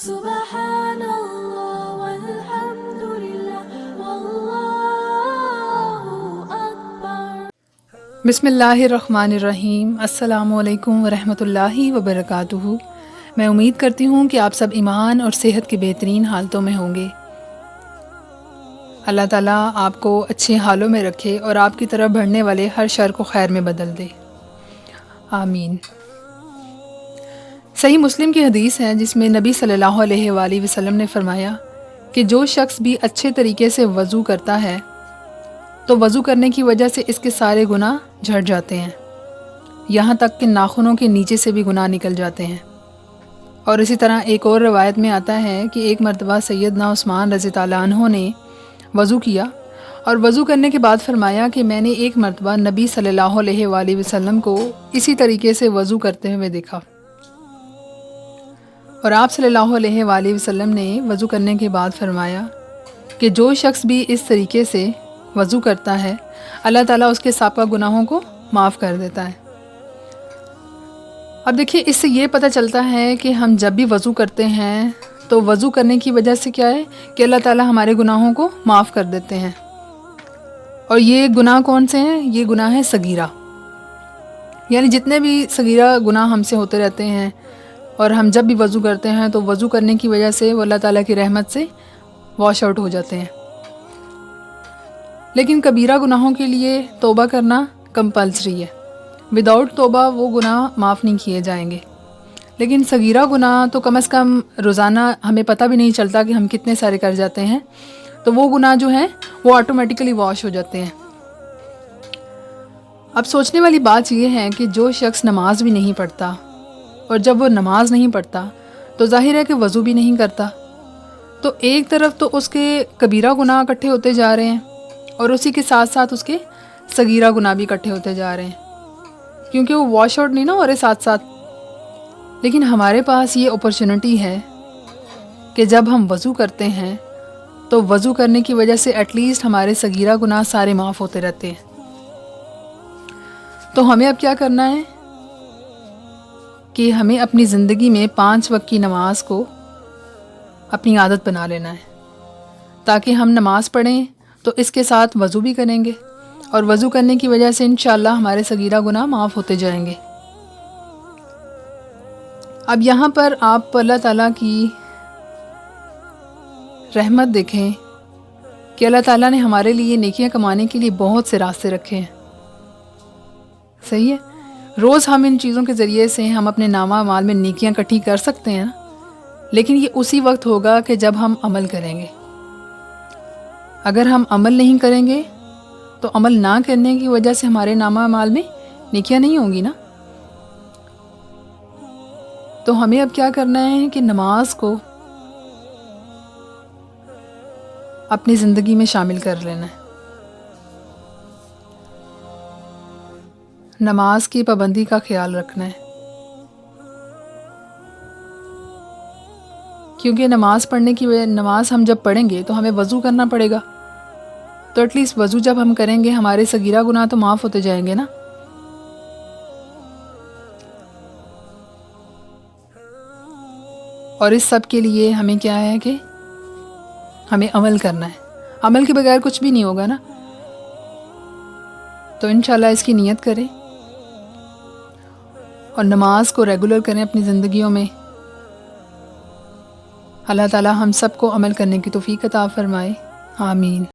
سبحان اللہ والحمد للہ واللہ اکبر۔ بسم اللہ الرحمن الرحیم۔ السلام علیکم ورحمۃ اللہ وبرکاتہ۔ میں امید کرتی ہوں کہ آپ سب ایمان اور صحت کی بہترین حالتوں میں ہوں گے۔ اللہ تعالیٰ آپ کو اچھے حالوں میں رکھے اور آپ کی طرف بڑھنے والے ہر شر کو خیر میں بدل دے، آمین۔ صحیح مسلم کی حدیث ہے جس میں نبی صلی اللہ علیہ وآلہ وسلم نے فرمایا کہ جو شخص بھی اچھے طریقے سے وضو کرتا ہے تو وضو کرنے کی وجہ سے اس کے سارے گناہ جھڑ جاتے ہیں، یہاں تک کہ ناخنوں کے نیچے سے بھی گناہ نکل جاتے ہیں۔ اور اسی طرح ایک اور روایت میں آتا ہے کہ ایک مرتبہ سیدنا عثمان رضی اللہ عنہ نے وضو کیا اور وضو کرنے کے بعد فرمایا کہ میں نے ایک مرتبہ نبی صلی اللہ علیہ وآلہ وسلم کو اسی طریقے سے وضو کرتے ہوئے دیکھا، اور آپ صلی اللہ علیہ وآلہ وسلم نے وضو کرنے کے بعد فرمایا کہ جو شخص بھی اس طریقے سے وضو کرتا ہے اللہ تعالیٰ اس کے سابقہ گناہوں کو معاف کر دیتا ہے۔ اب دیکھیے، اس سے یہ پتہ چلتا ہے کہ ہم جب بھی وضو کرتے ہیں تو وضو کرنے کی وجہ سے کیا ہے کہ اللہ تعالیٰ ہمارے گناہوں کو معاف کر دیتے ہیں۔ اور یہ گناہ کون سے ہیں؟ یہ گناہ ہے صغیرہ، یعنی جتنے بھی صغیرہ گناہ ہم سے ہوتے رہتے ہیں اور ہم جب بھی وضو کرتے ہیں تو وضو کرنے کی وجہ سے وہ اللہ تعالیٰ کی رحمت سے واش آؤٹ ہو جاتے ہیں۔ لیکن کبیرہ گناہوں کے لیے توبہ کرنا کمپلسری ہے، وداؤٹ توبہ وہ گناہ معاف نہیں کیے جائیں گے۔ لیکن صغیرہ گناہ تو کم از کم روزانہ ہمیں پتہ بھی نہیں چلتا کہ ہم کتنے سارے کر جاتے ہیں، تو وہ گناہ جو ہیں وہ آٹومیٹیکلی واش ہو جاتے ہیں۔ اب سوچنے والی بات یہ ہے کہ جو شخص نماز بھی نہیں پڑھتا، اور جب وہ نماز نہیں پڑھتا تو ظاہر ہے کہ وضو بھی نہیں کرتا، تو ایک طرف تو اس کے کبیرہ گناہ اکٹھے ہوتے جا رہے ہیں اور اسی کے ساتھ ساتھ اس کے صغیرہ گناہ بھی اکٹھے ہوتے جا رہے ہیں، کیونکہ وہ واش آؤٹ نہیں نہ ہو رہے ساتھ ساتھ۔ لیکن ہمارے پاس یہ اپرچونٹی ہے کہ جب ہم وضو کرتے ہیں تو وضو کرنے کی وجہ سے ایٹ لیسٹ ہمارے صغیرہ گناہ سارے معاف ہوتے رہتے ہیں۔ تو ہمیں اب کیا کرنا ہے کہ ہمیں اپنی زندگی میں 5 وقت کی نماز کو اپنی عادت بنا لینا ہے، تاکہ ہم نماز پڑھیں تو اس کے ساتھ وضو بھی کریں گے، اور وضو کرنے کی وجہ سے انشاءاللہ ہمارے صغیرہ گناہ معاف ہوتے جائیں گے۔ اب یہاں پر آپ اللہ تعالیٰ کی رحمت دیکھیں کہ اللہ تعالیٰ نے ہمارے لیے نیکیاں کمانے کے لیے بہت سے راستے رکھے ہیں، صحیح ہے؟ روز ہم ان چیزوں کے ذریعے سے ہم اپنے نامہ اعمال میں نیکیاں اکٹھی کر سکتے ہیں، لیکن یہ اسی وقت ہوگا کہ جب ہم عمل کریں گے۔ اگر ہم عمل نہیں کریں گے تو عمل نہ کرنے کی وجہ سے ہمارے نامہ اعمال میں نیکیاں نہیں ہوں گی نا۔ تو ہمیں اب کیا کرنا ہے کہ نماز کو اپنی زندگی میں شامل کر لینا ہے۔ نماز کی پابندی کا خیال رکھنا ہے، کیونکہ نماز ہم جب پڑھیں گے تو ہمیں وضو کرنا پڑے گا، تو ایٹ لیسٹ وضو جب ہم کریں گے ہمارے صغیرہ گناہ تو معاف ہوتے جائیں گے نا۔ اور اس سب کے لیے ہمیں کیا ہے کہ ہمیں عمل کرنا ہے، عمل کے بغیر کچھ بھی نہیں ہوگا نا۔ تو انشاءاللہ اس کی نیت کریں اور نماز کو ریگولر کریں اپنی زندگیوں میں۔ اللہ تعالیٰ ہم سب کو عمل کرنے کی توفیق عطا فرمائے، آمین۔